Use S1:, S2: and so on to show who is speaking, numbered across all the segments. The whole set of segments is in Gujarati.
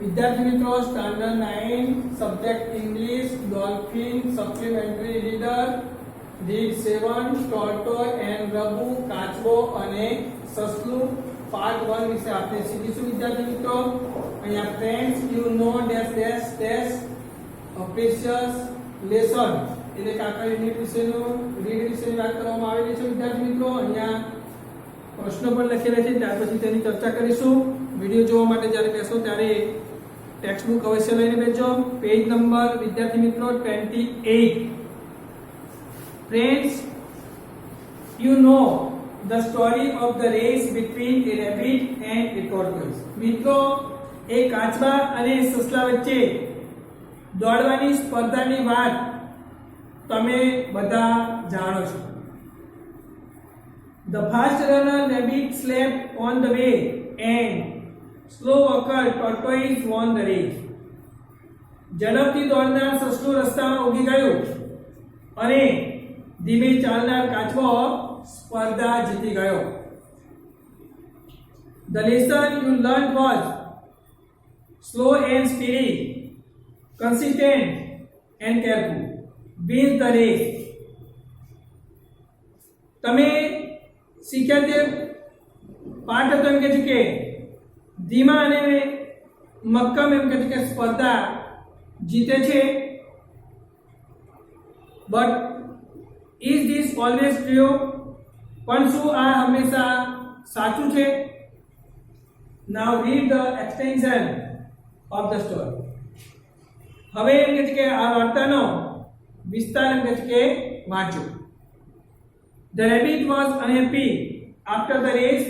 S1: विद्यार्थी मित्रों standard 9 subject English Dolphin supplementary reader read 7 tortoise and rabbit કાચબો અને સસલું પાર્ટ 1 વિશે આપણે શીખીશું વિદ્યાર્થી મિત્રો અહીંયા friends you know dash dash dash precious lesson એટલે કે આખા યુનિટ વિશેનું રીડ વિશેની વાત કરવામાં આવેલી છે વિદ્યાર્થી મિત્રો અહીંયા પ્રશ્નો પણ લખેલા છે ત્યાર પછી તેની ચર્ચા કરીશું વિડિયો જોવા માટે જ્યારે બેસો ત્યારે ટેક્સ્ટ બુક અવશ્ય લઈને બેસજો પેજ નંબર વિદ્યાર્થી મિત્રો 28 Friends, you know the story of the race between a rabbit and a tortoise. મિત્રો એક કાચબા અને સસલા વચ્ચે દોડવાની સ્પર્ધાની વાત તમે બધા જાણો છો. The fast runner rabbit slept on the way and slow walker tortoise won the race. ઝડપથી દોડનાર સસલું રસ્તામાં ઊભી ગયું અને ધીમે ચાલનાર કાચબો સ્પર્ધા જીતી ગયો. The lesson you learned was slow and steady, consistent and careful wins the race. તમે શીખ્યા તે પાઠ હતો એમ કે છે કે ધીમા અને મક્કમ એમ કે છે કે સ્પર્ધા જીતે છે. But Is this always true? પણ શું આ હંમેશા સાચું છે? Now read the extension of the story. હવે એમ કહે છે કે આ વાર્તાનો વિસ્તાર એમ કહે છે કે વાંચો. The rabbit was unhappy after the race.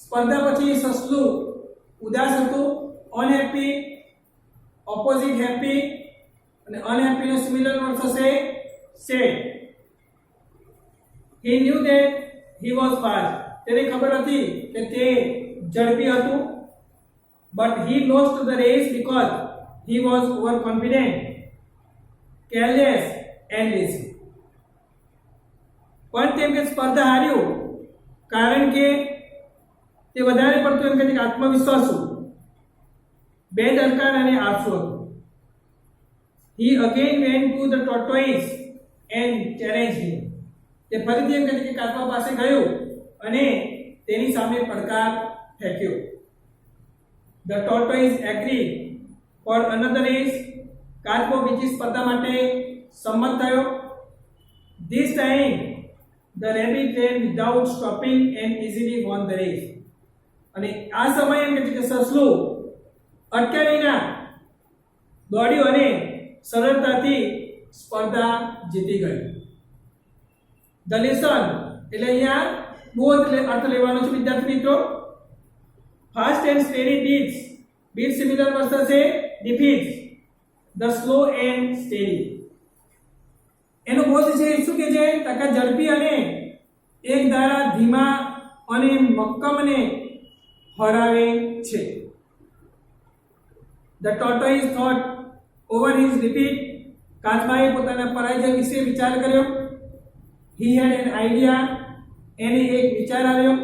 S1: સ્પર્ધા પછી સસલું ઉદાસ હતું. Unhappy opposite happy અને unhappy નો સિમિલર વર્ડ થશે sad. He knew that he was fast. તેને ખબર હતી કે તે ઝડપી હતું. But he lost the race because he was overconfident, careless and lazy. પણ તેમ કે સ્પર્ધા હાર્યો કારણ કે તે વધારે પડતું એમ કે આત્મવિશ્વાસુ બેદરકાર અને આળસુ હતું. He again went to the tortoise and challenged him. તે ફરીથી એમ કહે છે કે કાચબા પાસે ગયો અને તેની સામે પડકાર ફેંક્યો. The tortoise agreed for another race. કાચબો બીજી સ્પર્ધા માટે સંમત થયો. This time the rabbit ran without stopping and easily won the race. અને આ સમયે એમ કહે છે કે સસલું અટક્યા વિના દોડ્યું અને સરળતાથી સ્પર્ધા જીતી ગઈ. The lesson એટલે અહીંયા બહુ અર્થ લેવાનો છે વિદ્યાર્થી મિત્રો. Fast and steady beats similar word થશે defeats the slow and steady. એનો બોધ છે શું કે છે તકા ઝડપી અને એક ધારા ધીમા અને મક્કમને હરાવે છે. The tortoise thought over his defeat. કાચબાએ પોતાના પરાજય વિશે વિચાર કર્યો. He had an idea. એને એક વિચાર આવ્યો.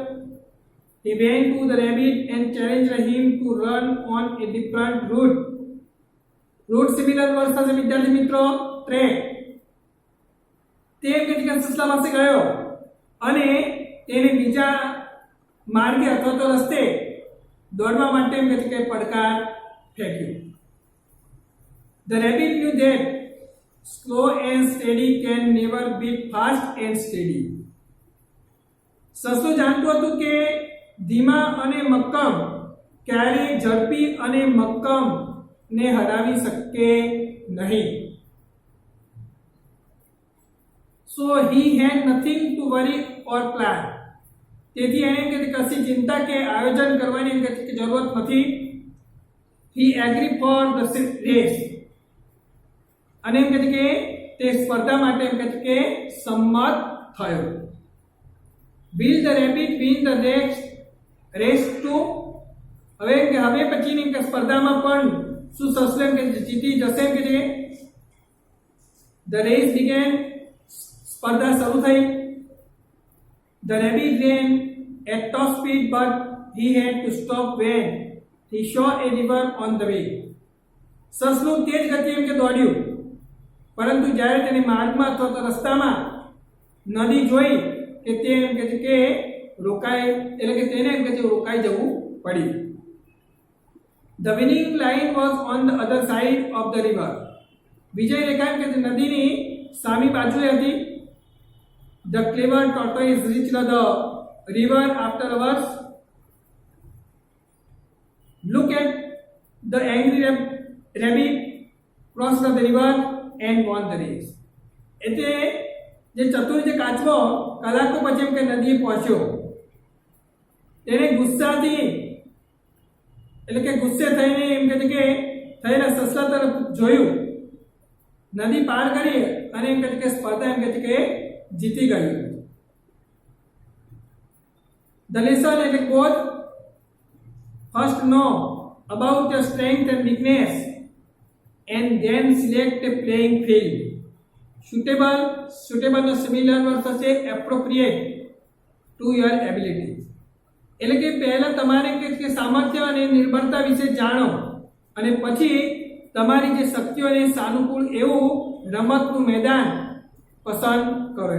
S1: He went to the rabbit and challenged him to run on a different route. Route similar words થશે વિદ્યાર્થી મિત્રો ટ્રેક. તે કેટલીક સસલા પાસે ગયો અને તેને બીજા માર્ગે અથવા તો રસ્તે દોડવા માટે કેટલીક પડકાર ફેંક્યો. The rabbit knew that slow and steady can never beat fast and steady. સસલું જાણતું હતું કે ધીમા અને મક્કમ ક્યારે ઝડપી અને મક્કમ ને હરાવી શકે નહીં. So he had nothing to worry or plan. તેથી એને કશી ચિંતા કે આયોજન કરવાની જરૂરત નથી. He agreed for the race. અને એમ કહે છે કે તે સ્પર્ધા માટે એમ કહે છે કે સંમત થયો. Will the rabbit win the race too? હવે પછીની સ્પર્ધામાં પણ શું સસલું એમ કે જીતી જશે એમ કે છે. The race began. સ્પર્ધા શરૂ થઈ. The rabbit ran at top speed but he had to stop when he saw a river on the way. સસલું તેજ ગતિએ એમ કે દોડ્યું, પરંતુ જ્યારે તેને માર્ગમાં અથવા તો રસ્તામાં નદી જોઈ કે તે એમ કહે છે કે રોકાય, એટલે કે તેને એમ કહે છે રોકાઈ જવું પડ્યું. The winning line was on the other side of the river. વિજય રેખા એમ કે નદીની સામી બાજુએ હતી. The clever tortoise reached the river after hours. Look at the angry rabbit crossed the river and won the race. એટલે જે ચતુર જે કાચબો કલાકો પછી એમ કે નદીએ પહોંચ્યો, તેને ગુસ્સાથી એટલે કે ગુસ્સે થઈને એમ કહે છે કે થયેલા સસલા તરફ જોયું, નદી પાર કરી અને એમ કહે છે કે સ્પર્ધા એમ કહે છે કે જીતી ગયું. The lesson એટલે coach first know about your strength and weakness and then select a playing field. Suitable નો સિમિલર વર્ડ થશે appropriate to your abilities. એટલે કે પહેલા તમારે કે સામર્થ્ય અને નિર્ભરતા વિશે જાણો અને પછી તમારી જે શક્તિઓને સાનુકૂળ એવું રમતનું મેદાન પસંદ કરો.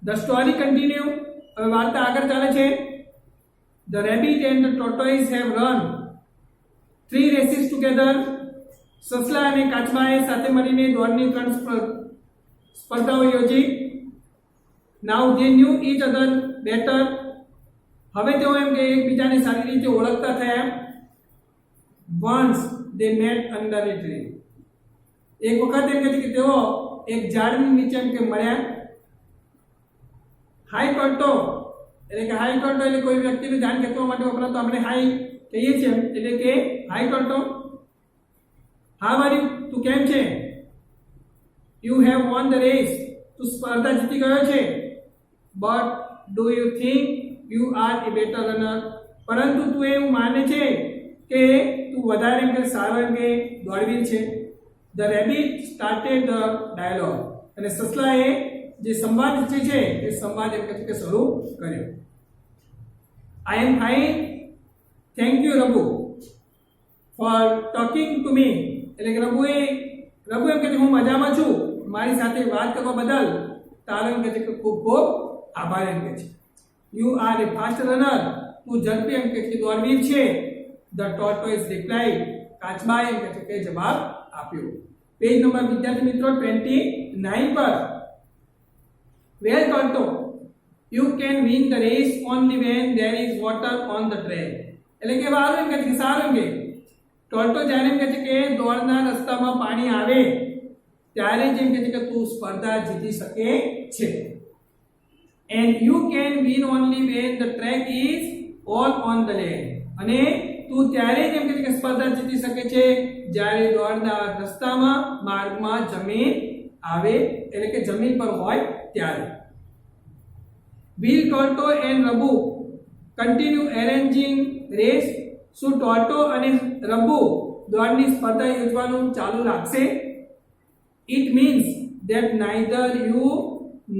S1: The story continue. હવે વાર્તા આગળ ચાલે છે. The rabbit and the tortoise have run 3 races together. સસલા અને કાચબાએ સાથે મળીને દોડની 3 સ્પર્ધાઓ યોજી. Now they knew each other better. હવે તેઓ એમ કે એકબીજાને સારી રીતે ઓળખતા થયા. Once they met under a tree. એક વખત એમ કે તેઓ એક ઝાડની નીચે એમ કે મળ્યા. હાઈ ટોટો એટલે કે હાઈ ટોટો એટલે કોઈ વ્યક્તિનું ધ્યાન ખેંચવા માટે વપરાતો આપણે હાઈ કહીએ છીએ, એટલે કે hi Toto. How are you? તું કેમ છે? You have won the race. તું સ્પર્ધા જીતી ગયો છે. But do you think you are a better runner? પરંતુ તું એવું માને છે કે તું વધારે કે સારો એમ કે દોડવીર છે. The rabbit started the dialogue. અને સસલાએ જે સંવાદ છે એ સંવાદ એમ કે શરૂ કર્યો. I am fine, thank you Raghu for talking to me. એટલે કે રઘુ એમ કે હું મજામાં છું, મારી સાથે વાત કરવા બદલ તારો એમ કે ખૂબ ખૂબ આભાર એમ કે છે. You are a fast runner. તું ઝડપી એમ કે દોડવીર છે. The tortoise replied. કાચબાએ એમ કે જવાબ આપ્યો. પેજ નંબર વિદ્યાર્થી મિત્રો 29 પર. Well Torto, you can win the race only when there is water on the track. એટલે કે વારું એમ કે સારું એમ કે ટોર્ટો જ્યારે એમ કે કે દોડના રસ્તામાં પાણી આવે ત્યારે જ એમ કે તું સ્પર્ધા જીતી શકે છે. And you can win only when the track is all on the land. અને તું ત્યારે જ એમ કે સ્પર્ધા જીતી શકે છે જ્યારે દોડના રસ્તામાં માર્ગમાં જમીન આવે, એટલે કે જમીન પર હોય ત્યારે. Will Torto and Rabu continue arranging race? શું ટોર્ટો અને રબુ દોડની સ્પર્ધા યોજવાનું ચાલુ રાખશે? It means that neither you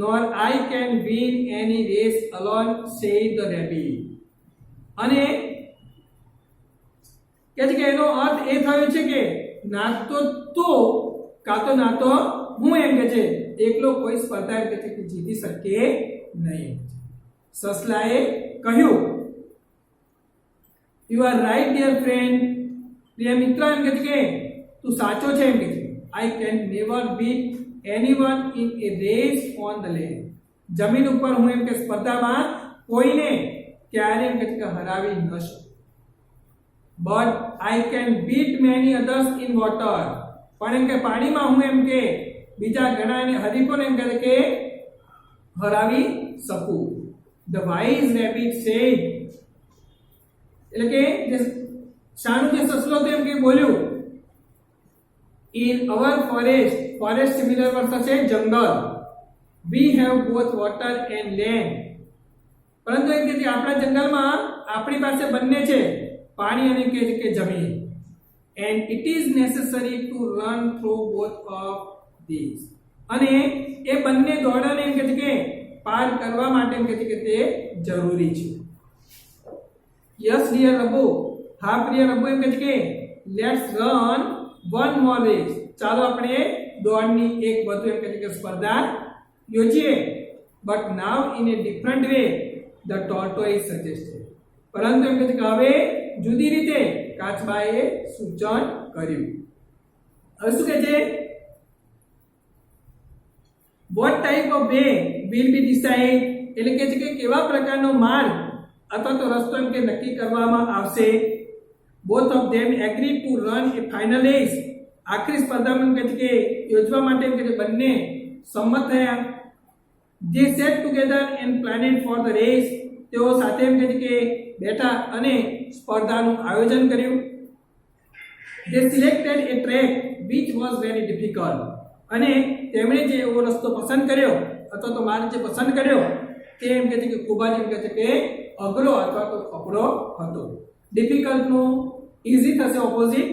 S1: nor I can win any race alone, said the rabbit. અને કે એનો અર્થ એ થયો છે કે ના તો તું કાં ના તો હું એમ કે છે એકલો કોઈ સ્પર્ધા એમ કે જીતી શકે નહીં. સસલાએ કહ્યું, you are right dear friend. પ્રિય મિત્ર એમ કે તું સાચો છે એમ કે I can never beat anyone in a race on the land. જમીન ઉપર હું એમ કે સ્પર્ધામાં કોઈને ક્યારે એમ કે હરાવી ન શકું. But I can bit many others in water. પણ એમ કે પાણીમાં હું એમ કે બીજા ઘણા હરીફોને એમ કે હરાવી શકું. The wise rabbit said. એટલે કે જે શાનું જે સસલો તો એમ કે બોલ્યું, in our forest similar word છે જંગલ, we have both water and land. પરંતુ એમ કે આપણા જંગલમાં આપણી પાસે બંને છે, પાણી અને કે જમીન. and it is necessary to run through both of these. અને એ બંને દોડાને એમ કે પાર કરવા માટે એમ કે તે જરૂરી છે. યસ ડિયર રઘુ, હા પ્રિય રઘુ એમ કહે છે કે let's run one more race, ચાલો આપણે દોડની એક વધુ એમ કહે છે કે સ્પર્ધા યોજીએ. But now in a different way the tortoise suggested, પરંતુ એમ કહે છે કે હવે જુદી રીતે કાચબાએ સૂચન કર્યું. હવે શું કહે છે? What type of way will be decide, એટલે કે છે કે કેવા પ્રકારનો માર્ગ અથવા તો રસ્તો એમ કે નક્કી કરવામાં આવશે. Both of them agree to run a final race, આખરી સ્પર્ધામાં એમ કહે છે કે યોજવા માટે એમ કે છે બંને સંમત થયા. they sat together and planned for the race, તેઓ સાથે એમ કહે છે કે બેઠા અને સ્પર્ધાનું આયોજન કર્યું. they selected a track which was very difficult, અને તેમણે જે એવો રસ્તો પસંદ કર્યો અથવા તો માર્ગ જે પસંદ કર્યો તે એમ કહે છે કે ખૂબ જ એમ કહે છે કે અઘરો અથવા તો કપરો હતો. ડિફિકલ્ટ નું ઈઝી થશે opposite.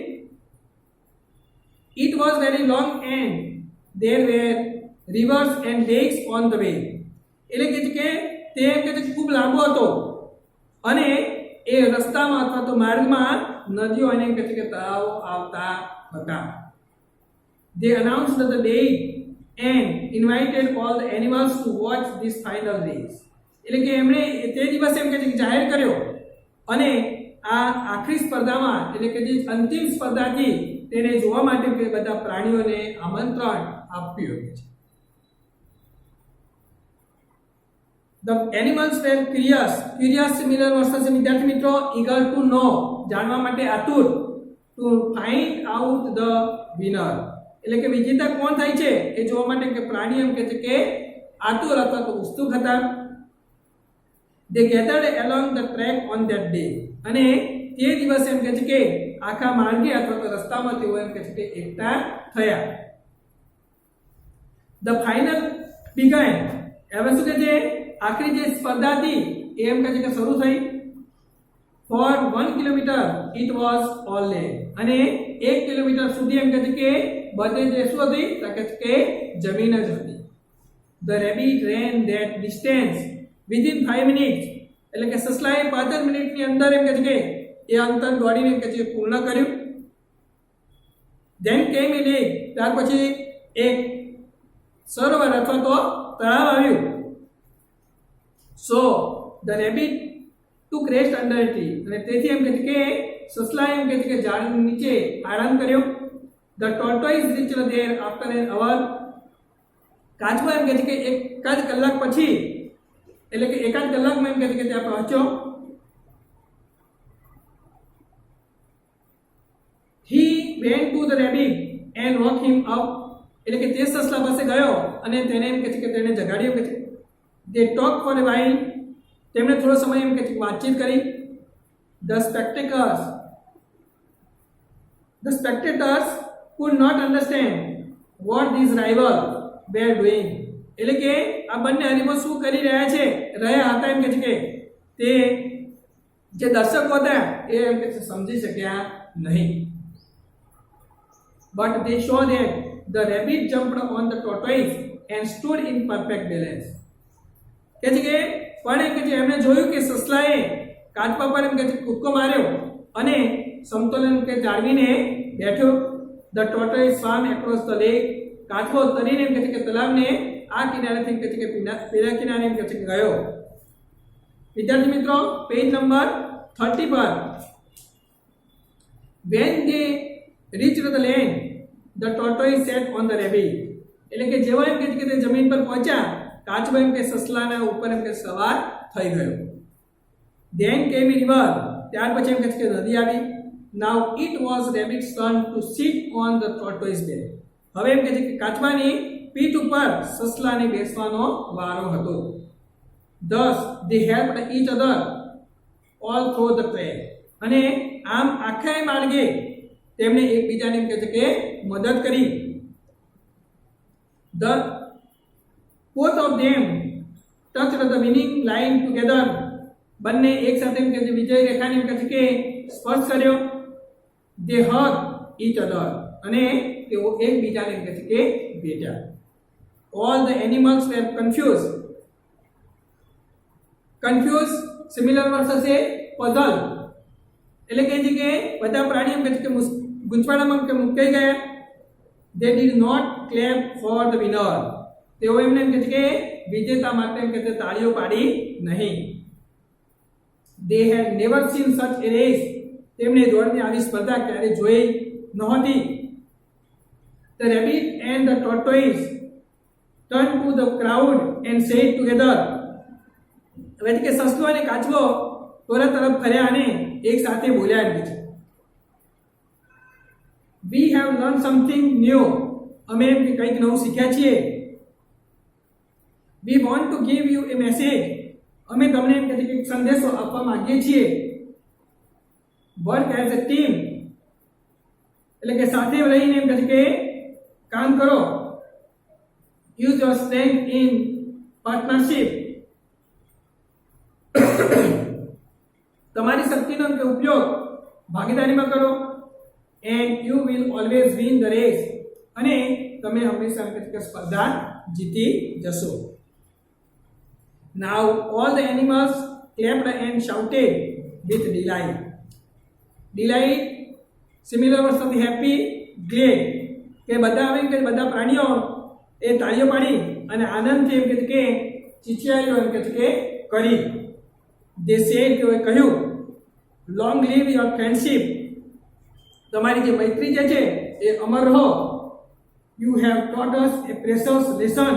S1: it was very long and there were rivers and lakes on the way, એટલે કે છે કે તે એમ કહે છે કે ખૂબ લાંબો હતો અને એ રસ્તામાં અથવા તો માર્ગમાં નદીઓ અને એમ કહે છે કે તળાવો આવતા હતા. they announced the date and invited all the animals to watch this final race, એટલે કે એમણે તે દિવસે એમ કહે છે કે જાહેર કર્યો અને આ આખરી સ્પર્ધામાં એટલે કે જે અંતિમ સ્પર્ધા હતી તેને જોવા માટે બધા પ્રાણીઓને આમંત્રણ આપ્યું છે. The animals were curious similar वर्ष से विद्यार्थी मित्रों eager to know, जानवा માટે આતુર, to find out the winner, એટલે કે વિજેતા કોણ થાય છે એ જોવા માટે કે પ્રાણી એમ કહે છે કે આતુર અથવા તો ઉત્સુક હતા. they gathered along the track on that day, અને તે દિવસે એમ કહે છે કે આખા માર્ગે અથવા તો રસ્તામાં તેઓ એમ કહે છે કે એકઠા થયા. the final began, હવે શું કહે છે આખરી જે સ્પર્ધા હતી એ એમ કહે છે કે શરૂ થઈ. for 1 kilometer it was all land, અને 1 કિલોમીટર સુધી એમ કહે છે કે બધે જે શું હતી તો કહે છે કે જમીન જ હતી. the rabbit ran that distance within 5 minutes, એટલે કે સસલાએ 15 મિનિટની અંદર એમ કહે છે કે એ અંતર દોડીને એમ કહે છે પૂર્ણ કર્યું. then came a lake, ત્યાર પછી એક સરોવર અથવા તો તળાવ આવ્યું. so the rabbit took rest under a tree, અને તેથી એમ કહે છે કે સસલાએ એમ કહે છે કે ઝાડની નીચે આરામ કર્યો. the tortoise reached there after an hour, કાચબો એમ કહે છે કે એકાદ કલાક પછી એટલે કે એકાદ કલાકમાં એમ કહે છે કે ત્યાં પહોંચ્યો. he went to the rabbit and woke him up, એટલે કે તે સસલા પાસે ગયો અને તેને એમ કહે છે કે તેને જગાડ્યો. કહે છે they talked for a while, તેમણે થોડો સમય એમ કહે છે વાતચીત કરી. the spectators could not understand what these rivals were doing, એટલે કે આ બંને હરીફો શું કરી રહ્યા હતા એમ કહે છે કે તે જે દર્શકો હતા એ એમ કહે છે સમજી શક્યા નહીં. but they saw that the rabbit jumped on the tortoise and stood in perfect balance, કહે છે કે પણ એમ કહે છે એમણે જોયું કે સસલાએ કાચબા પર એમ કહે છે કૂદકો માર્યો અને સમતોલન કે જાળવીને બેઠો. the tortoise swam across the lake, કાચબો તરીને એમ કહે છે કે તળાવને આ કિનારેથી એમ કહે છે કે પેલા કિનારે એમ કહે છે કે ગયો. વિદ્યાર્થી મિત્રો પેજ નંબર 30 પર when they reached the land the tortoise sat on the rabbit, એટલે કે જેવો એમ કહે છે કે તે જમીન પર પહોંચ્યા કાચબો એમ કે સસલાના ઉપર એમ કે સવાર થઈ ગયો. then came a river, ત્યાર પછી એમ કહે છે કે નદી આવી. now it was rabbit's turn to sit on the tortoise back, હવે એમ કહે છે કે કાચબાની પીઠ ઉપર સસલાને બેસવાનો વારો હતો. thus they helped each other all through the track, અને આમ આખા માર્ગે તેમણે એકબીજાને એમ કહે છે કે મદદ કરી. the both of them touched the winning line together, બંને એક સાથે એમ કહે છે વિજય રેખાને એમ કહે છે કે સ્પર્શ કર્યો. they hugged each other, અને તેઓ એકબીજાને એમ કહે છે કે ભેટ્યા. all the animals were confused similar word થશે puzzle, એટલે કે છે કે બધા પ્રાણીઓ કે છે કે ગૂંચવાડામાં કે મુકાઈ ગયા. they did not clap for the winner. તેઓ એમને એમ કહે છે કે વિજેતા માટે એમ કહે છે તાળીઓ પાડી નહીં. they had never seen such a race. તેમણે દોડની આવી સ્પર્ધા ક્યારે જોઈ નહોતી. the rabbit and the tortoise turned to the crowd and said together. હવે કે સસલો અને કાચબો તોરા તરફ ફર્યા અને એક સાથે બોલ્યા એમ છે we have learned something new. અમે કંઈક નવું શીખ્યા છીએ. we want to give you a message. અમે તમને એમ કહે છે કે સંદેશો આપવા માંગીએ છીએ. work as a team. એટલે કે સાથે રહીને એમ કહે છે કે કામ કરો. use your strength in partnership. તમારી શક્તિનો કે ઉપયોગ ભાગીદારીમાં કરો. and you will always win the race. અને તમે હંમેશા સ્પર્ધા જીતી જશો. now all the animals clapped and shouted with delight. delight similar words of happy, glad. કે બધા આવે કે બધા પ્રાણીઓ એ તાળીઓ પાડી અને આનંદથી એમ કે ચીચિયારીઓ એમ કે કરી. they said કે કહ્યું long live your friendship. તમારી જે મૈત્રી જે છે એ અમર રહો. you have taught us a precious lesson.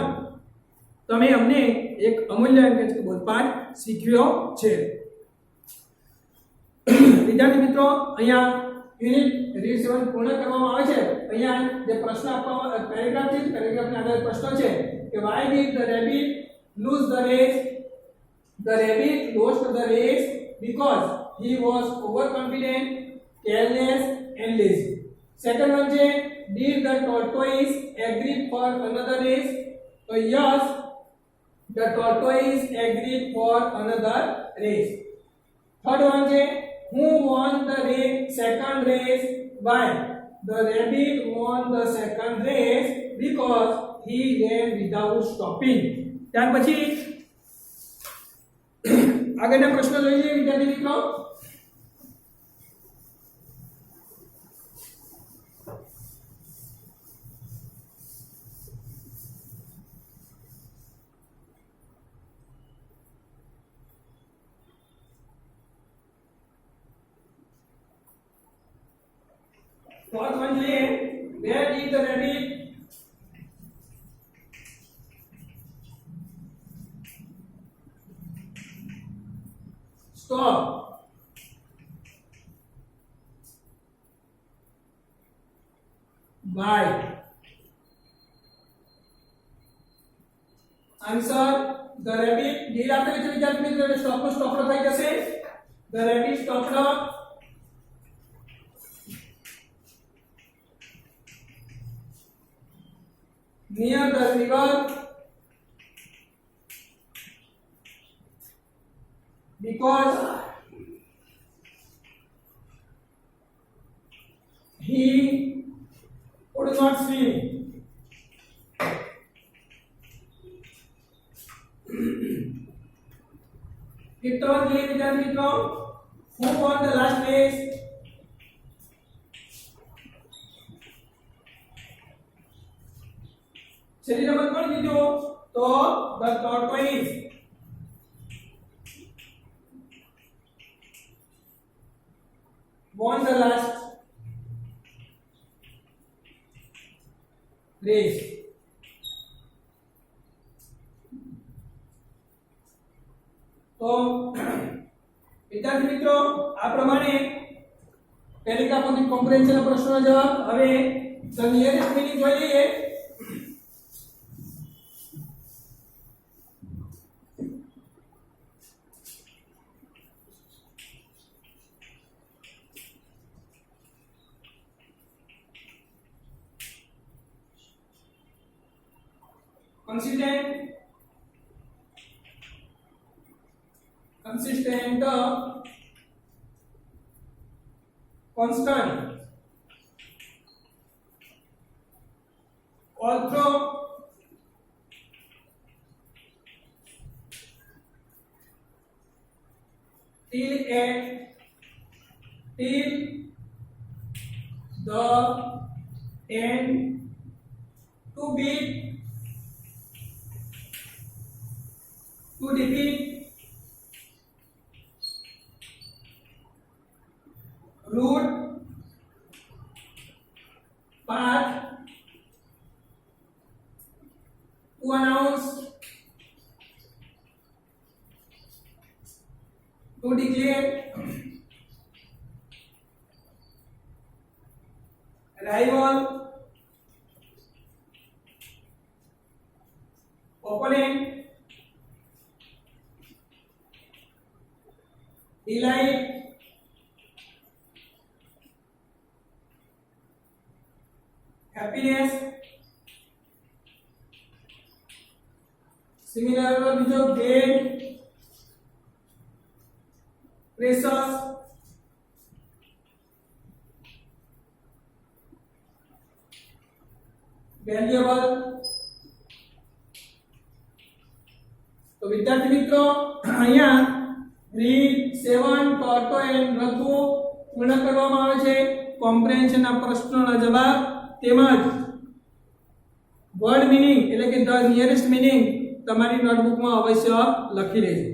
S1: તમે અમને એક અમૂલ્ય એમ કે બોધપાઠ શીખવ્યો છે. વિદ્યાર્થી મિત્રો અહીંયા યુનિટ રીડ 7 પૂર્ણ કરવામાં આવે છે. અહીંયા જે પ્રશ્ન આપવામાં પેરેગ્રાફ છે પેરેગ્રાફના આધારે પ્રશ્ન છે કે why did the rabbit lose the race? The rabbit lost the race because he was overconfident, careless and lazy. Second one છે did the tortoise agree for another race? So yes, the tortoise agreed for another race. Third one છે who won the second race? Why? The rabbit won the second race because he ran without stopping. ત્યાર પછી આગળના પ્રશ્નો જોઈએ વિદ્યાર્થી મિત્રો. Fourth one જોઈએ where did the rabbit stop? Why? Answer the rabbit did આપે છે વિદ્યાર્થી મિત્રો સ્ટોપ થઈ જશે. the rabbit stopped near the river because he could not swim. Fifth one here विद्यार्थी मित्रों who won the last race? છેલ્લી રમત કોણ જીત્યો? તો the tortoise. won the last race. તો વિદ્યાર્થી મિત્રો આ પ્રમાણે પેરેગ્રાફમાંથી કોમ્પ્રિહેન્શનના પ્રશ્નોનો જવાબ. હવે નિયરેસ્ટ મીનિંગ જોઈ લઈએ. consistent, constant, although, till till the end, to beat, to defeat, route, path, to announce, to declare, rival, opponent, delight, happiness. Similar બીજો gain, precious, valuable. તો વિદ્યાર્થી મિત્રો અહીંયા રીડ 7 ટોટો એન્ડ રઘુ પૂર્ણ કરવામાં આવે છે. કોમ્પ્રેહેન્શનના પ્રશ્નોના જવાબ તેમજ વર્ડ મીનિંગ એટલે કે ધ નિયરેસ્ટ મીનિંગ તમારી નોટબુકમાં અવશ્ય લખી લેજો.